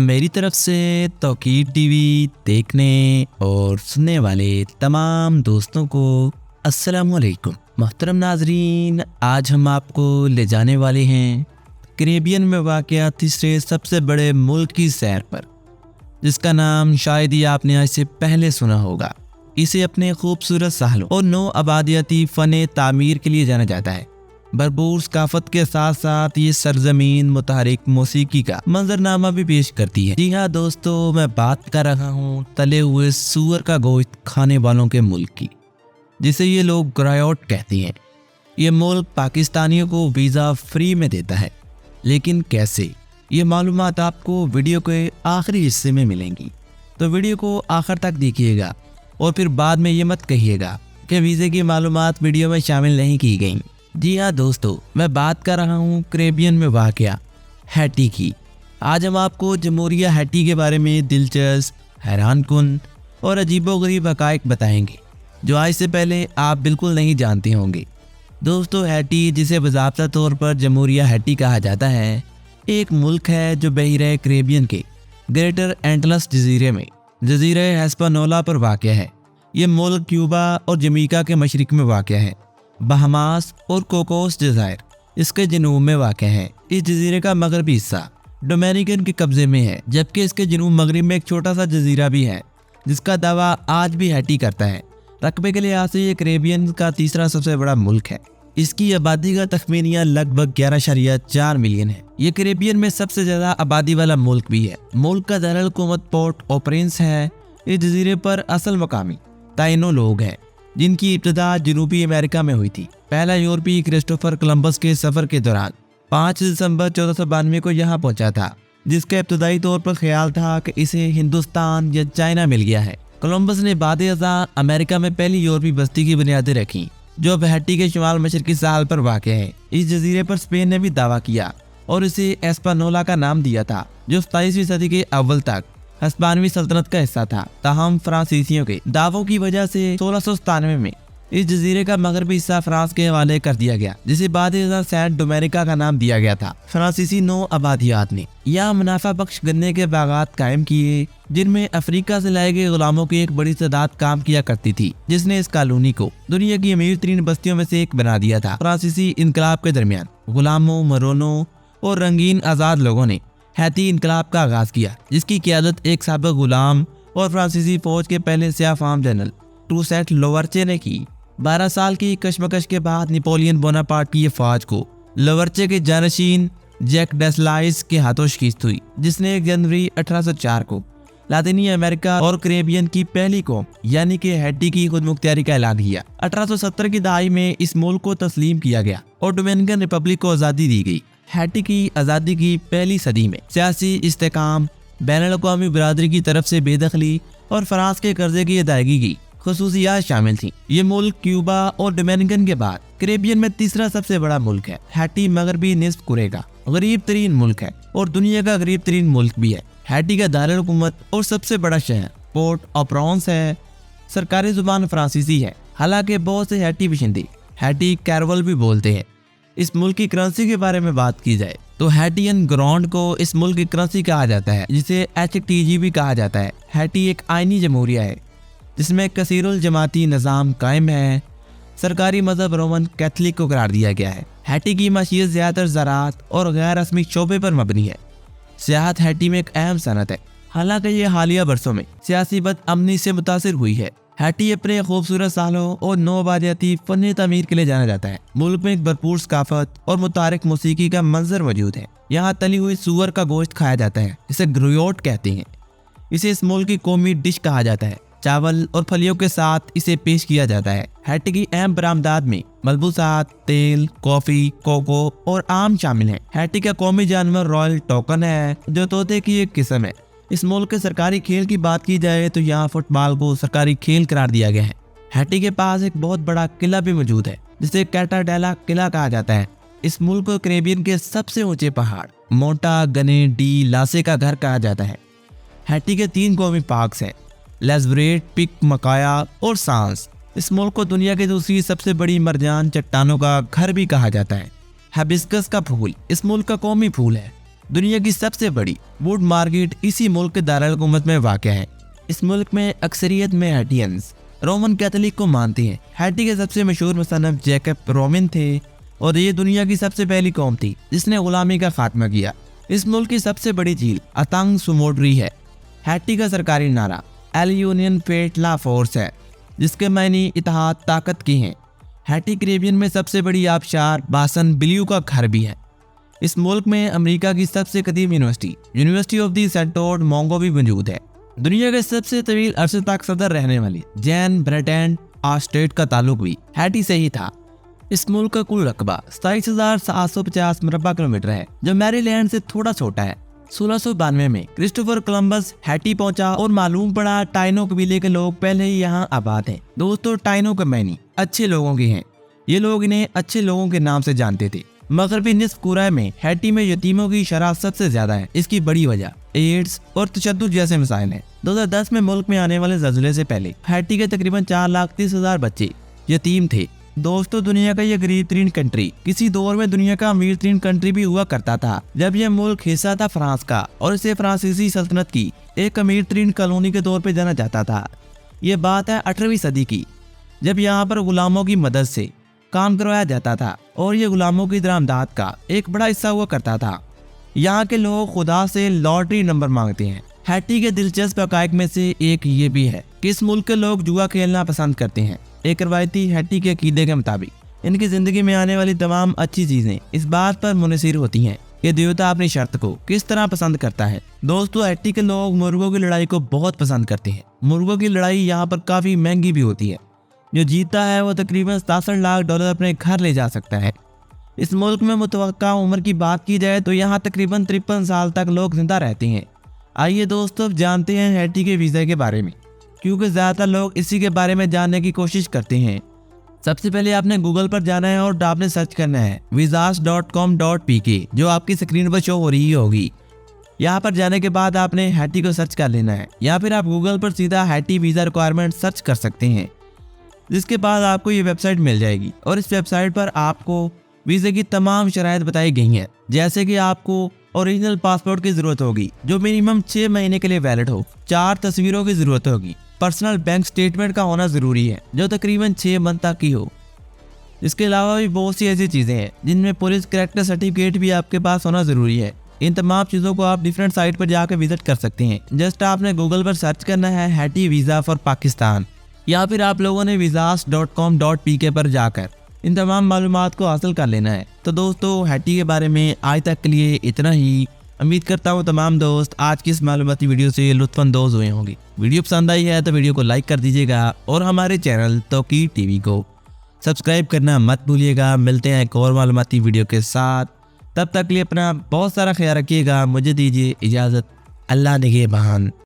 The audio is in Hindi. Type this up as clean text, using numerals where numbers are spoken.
मेरी तरफ से तौकीर टीवी देखने और सुनने वाले तमाम दोस्तों को अस्सलामुअलैकुम। मोहतरम नाजरीन, आज हम आपको ले जाने वाले हैं कैरेबियन में वाक़या तीसरे सबसे बड़े मुल्क की सैर पर, जिसका नाम शायद ही आपने आज से पहले सुना होगा। इसे अपने खूबसूरत साहलों और नौ आबादियाती फ़न तामीर के लिए जाना जाता है। भरपूर सकाफत के साथ साथ ये सरजमीन मुतहरिक मौसीकी का मंजरनामा भी पेश करती है। जी हाँ दोस्तों, मैं बात कर रहा हूँ तले हुए सूअर का गोश्त खाने वालों के मुल्क की, जिसे ये लोग ग्रायोट कहती हैं। ये मुल्क पाकिस्तानियों को वीज़ा फ्री में देता है, लेकिन कैसे, ये मालूमात आपको वीडियो के आखिरी हिस्से में मिलेंगी। तो वीडियो को आखिर तक देखिएगा और फिर बाद में ये मत कहिएगा कि वीज़े की मालूमात वीडियो में शामिल नहीं की गई। जी हाँ दोस्तों, मैं बात कर रहा हूँ कैरेबियन में वाक़या हैटी की। आज हम आपको जमहूरिया हैटी के बारे में दिलचस्प, हैरानकुन और अजीबोगरीब हक़ाइक़ बताएंगे जो आज से पहले आप बिल्कुल नहीं जानते होंगे। दोस्तों, हैटी, जिसे बाज़ाब्ता तौर पर जमहूरिया हैटी कहा जाता है, एक मुल्क है जो बहरे कैरेबियन के ग्रेटर एंटलस जजीरे में जजीरे हिस्पैनियोला पर वाक़या है। ये मुल्क क्यूबा और जमैका के मशरिक़ में वाक़या है। बहामास और कोकोस जज़ायर इसके जनूब में वाक़ है। इस जजीरे का मगरबी हिस्सा डोमिनिकन के कब्जे में है, जबकि इसके जनूब मगरिब में एक छोटा सा जजीरा भी है जिसका दावा आज भी हैटी करता है। रकबे के लिहाज से ये कैरेबियन का तीसरा सबसे बड़ा मुल्क है। इसकी आबादी का तखमीनिया लगभग 11.4 मिलियन है। ये कैरेबियन में सबसे ज़्यादा आबादी वाला मुल्क भी है। मुल्क का दारुल हुकूमत पोर्ट ओ प्रिंस है। इस जजीरे पर असल मकामी ताइनो लोग हैं, जिनकी इब्तिदा जनूबी अमेरिका में हुई थी। पहला यूरोपीय क्रिस्टोफर कोलंबस के सफ़र के दौरान 5 दिसंबर 1492 को यहाँ पहुँचा था, जिसका इब्तदाई तौर पर ख्याल था कि इसे हिंदुस्तान या चाइना मिल गया है। कोलंबस ने बाद-ए-अज़ा अमेरिका में पहली यूरोपीय बस्ती की बुनियादें रखी, जो अब हैटी के शुमाल मशरकी साहल पर वाक़ है। इस जजीरे पर स्पेन ने भी दावा किया और इसे हिस्पैनियोला का नाम दिया था, जो 27वीं सदी के अव्वल तक हिस्पानवी सल्तनत का हिस्सा था। ताहम फ्रांसीसियों के दावों की वजह से 1697 में इस जजीरे का मगरबी हिस्सा फ्रांस के हवाले कर दिया गया, जिसे बाद सेंट डोमिनिका का नाम दिया गया था। फ्रांसीसी नौ आबादियात ने यहाँ मुनाफा बख्श गन्ने के बागात कायम किए, जिनमें अफ्रीका से लाए गए गुलामों की एक बड़ी तादाद काम किया करती थी, जिसने इस कॉलोनी को दुनिया की अमीर तरीन बस्तियों में से एक बना दिया था। फ्रांसीसी इनकलाब के दरमियान गुलामों, मरोनों और रंगीन आज़ाद लोगों ने हैती इनकलाब का आगाज किया, जिसकी क़यादत एक साबिक़ गुलाम और फ्रांसीसी फौज के पहले स्याह फाम जनरल टूसेट लोवर्चे ने की। 12 साल की कशमकश के बाद नेपोलियन बोनापार्ट की ये फौज को लोवर्चे के जानशीन जैक डेस्लाइस के हाथों शिकस्त हुई, जिसने 1 जनवरी 1804 को लातिनी अमेरिका और कैरेबियन की पहली कौम यानी कि हैटी की खुद मुख्तियारी का ऐलान किया। 1870 की दहाई में इस मुल्क को तस्लीम किया गया और डोमिनिकन रिपब्लिक को आज़ादी दी गई। हैटी की आज़ादी की पहली सदी में सियासी इस्तेकाम, बैनुल-अक़वामी बिरादरी की तरफ से बेदखली और फ्रांस के कर्जे की अदायगी की खुसूसियात शामिल थी। ये मुल्क क्यूबा और डोमिनिकन के बाद कैरेबियन में तीसरा सबसे बड़ा मुल्क है। हैटी मगरबी निस्फ कुरे का गरीब तरीन मुल्क है और दुनिया का गरीब तरीन मुल्क भी है। हैटी का दारुल हुकूमत और सबसे बड़ा शहर पोर्ट ओ प्रिंस है। सरकारी जुबान फ्रांसीसी है, हालांकि बहुत से हैटी बाशिंदे हैटी कैरवल भी बोलते हैं। इस मुल्क की करेंसी के बारे में बात की जाए तो हैटियन ग्रांड को इस मुल्क की करेंसी कहा जाता है, जिसे HTG भी कहा जाता है। हैटी एक आइनी जमहूरिया है जिसमें कसीरुल जमाती निज़ाम कायम है। सरकारी मजहब रोमन कैथलिक को करार दिया गया है। हैटी की मशीयत ज़्यादातर ज़राअत और गैर रस्मी शोबे पर मबनी है। सियाहत हैटी में एक अहम सनत है, हालांकि ये हालिया बरसों में सियासी बदअमनी से मुतासिर हुई है। हैटी अपने खूबसूरत सालों और नौ आबादियाती फ़न तमीर के लिए जाना जाता है। मुल्क में एक भरपूर सकाफत और मुतारिक मौसीकी का मंजर मौजूद है। यहाँ तली हुई सूअर का गोश्त खाया जाता है, इसे ग्रायोट कहते हैं। इसे इस मुल्क की कौमी डिश कहा जाता है। चावल और फलियों के साथ इसे पेश किया जाता है। हैटी की अहम बरामदात में मलबूसात, तेल, कॉफी, कोको और आम शामिल हैं। हैटी का कौमी जानवर रॉयल टोकन है, जो तोते की एक किस्म है। इस मुल्क के सरकारी खेल की बात की जाए तो यहाँ फुटबॉल को सरकारी खेल करार दिया गया है। हैटी के पास एक बहुत बड़ा किला भी मौजूद है, जिसे कैटाडेला किला कहा जाता है। इस मुल्क को कैरेबियन के सबसे ऊंचे पहाड़ मोंटा गने डी लासे का घर कहा जाता है। हैटी के 3 कौमी पार्क्स हैं, लेस्ब्रेट, पिक मकाया और सांस। इस मुल्क को दुनिया की दूसरी सबसे बड़ी मरजान चट्टानों का घर भी कहा जाता है। हिबिस्कस का फूल इस मुल्क का कौमी फूल है, दुनिया की सबसे बड़ी वुड मार्केट इसी मुल्क के दारुल हुकूमत में वाक़या है। इस मुल्क में अक्सरियत में हैटियंस रोमन कैथोलिक को मानते हैं। हैटी के सबसे मशहूर मुसन्निफ जैकब रोमिन थे और ये दुनिया की सबसे पहली कौम थी जिसने गुलामी का खात्मा किया। इस मुल्क की सबसे बड़ी झील अतांग सुमोड्री है। हैटी का सरकारी नारा एल यूनियन फेट ला फोर्स है, जिसके मायने इत्तेहाद ताकत की हैं। हैटी कैरेबियन में सबसे बड़ी आबशार बासन बिलियो का घर भी है। इस मुल्क में अमेरिका की सबसे कदीम यूनिवर्सिटी ऑफ दी सेंट मोंगो भी मौजूद है। दुनिया के सबसे तवील अरसे तक सदर रहने वाली जैन ब्रिटेन स्टेट का ताल्लुक भी हैटी से ही था। इस मुल्क का कुल रकबा 27,750 मुरब्बा किलोमीटर है, जो मैरीलैंड से थोड़ा छोटा है। 1692 में क्रिस्टोफर कोलंबस हैटी पहुंचा और मालूम पड़ा टाइनो कबीले के लोग पहले ही यहाँ आबाद हैं। दोस्तों, टाइनो के मायने अच्छे लोगों के हैं। ये लोग इन्हें अच्छे लोगों के नाम से जानते थे। मगरबी निस्फ कुराए में हैटी में यतीमों की शरह सबसे ज्यादा है। इसकी बड़ी वजह एड्स और तशद्दुद जैसे मसाइल हैं। 2010 में मुल्क में आने वाले ज़ल्ज़ले से पहले हैटी के तकरीबन 4,30,000 बच्चे यतीम थे। दोस्तों, दुनिया का ये गरीब तरीन कंट्री किसी दौर में दुनिया का अमीर तरीन कंट्री भी हुआ करता था, जब यह मुल्क हिस्सा था फ्रांस का और इसे फ्रांसीसी सल्तनत की एक अमीर तरीन कॉलोनी के तौर पे जाना जाता था। ये बात है 18वीं सदी की, जब यहाँ पर गुलामों की मदद से काम करवाया जाता था और ये गुलामों की दरामदाद का एक बड़ा हिस्सा हुआ करता था। यहाँ के लोग खुदा से लॉटरी नंबर मांगते हैं। हैटी के दिलचस्प हक़ाइक़ में से एक ये भी है कि इस मुल्क के लोग जुआ खेलना पसंद करते हैं। एक रवायती हैटी के अकीदे के मुताबिक इनकी जिंदगी में आने वाली तमाम अच्छी चीजें इस बात पर मुनहसर होती हैं कि देवता अपनी शर्त को किस तरह पसंद करता है। दोस्तों, हैटी के लोग मुर्गों की लड़ाई को बहुत पसंद करते हैं। मुर्गों की लड़ाई यहाँ पर काफी महंगी भी होती है। जो जीतता है वो तकरीबन 67 लाख डॉलर अपने घर ले जा सकता है। इस मुल्क में मुतवक्का उम्र की बात की जाए तो यहाँ तकरीबन 53 साल तक लोग जिंदा रहते हैं। आइए दोस्तों, जानते हैं हैटी के वीज़ा के बारे में, क्योंकि ज़्यादातर लोग इसी के बारे में जानने की कोशिश करते हैं। सबसे पहले आपने गूगल पर जाना है और आपने सर्च करना है visas.com.pk, जो आपकी स्क्रीन पर शो हो रही होगी। यहाँ पर जाने के बाद आपने हैटी को सर्च कर लेना है, या फिर आप गूगल पर सीधा हैटी वीज़ा रिक्वायरमेंट सर्च कर सकते हैं, जिसके बाद आपको ये वेबसाइट मिल जाएगी। और इस वेबसाइट पर आपको वीज़े की तमाम शराइत बताई गई हैं, जैसे कि आपको ओरिजिनल पासपोर्ट की ज़रूरत होगी जो मिनिमम 6 महीने के लिए वैलिड हो। 4 तस्वीरों की ज़रूरत होगी। पर्सनल बैंक स्टेटमेंट का होना ज़रूरी है जो तकरीबन 6 मंथ तक की हो। इसके अलावा भी बहुत सी ऐसी चीज़ें हैं जिनमें पुलिस कैरेक्टर सर्टिफिकेट भी आपके पास होना ज़रूरी है। इन तमाम चीज़ों को आप डिफरेंट साइट पर जाकर विजिट कर सकते हैं। जस्ट आपने गूगल पर सर्च करना है हैटी वीज़ा फॉर पाकिस्तान, या फिर आप लोगों ने visas.com.pk पर जाकर इन तमाम मालूमात को हासिल कर लेना है। तो दोस्तों, हैटी के बारे में आज तक के लिए इतना ही। उम्मीद करता हूँ तमाम दोस्त आज की इस मालूमाती वीडियो से लुत्फ़अंदोज़ हुए होंगे। वीडियो पसंद आई है तो वीडियो को लाइक कर दीजिएगा और हमारे चैनल तौकीर टीवी को सब्सक्राइब करना मत भूलिएगा। मिलते हैं एक और मालूमाती वीडियो के साथ। तब तक के लिए अपना बहुत सारा ख्याल रखिएगा। मुझे दीजिए इजाज़त। अल्लाह निगहबान।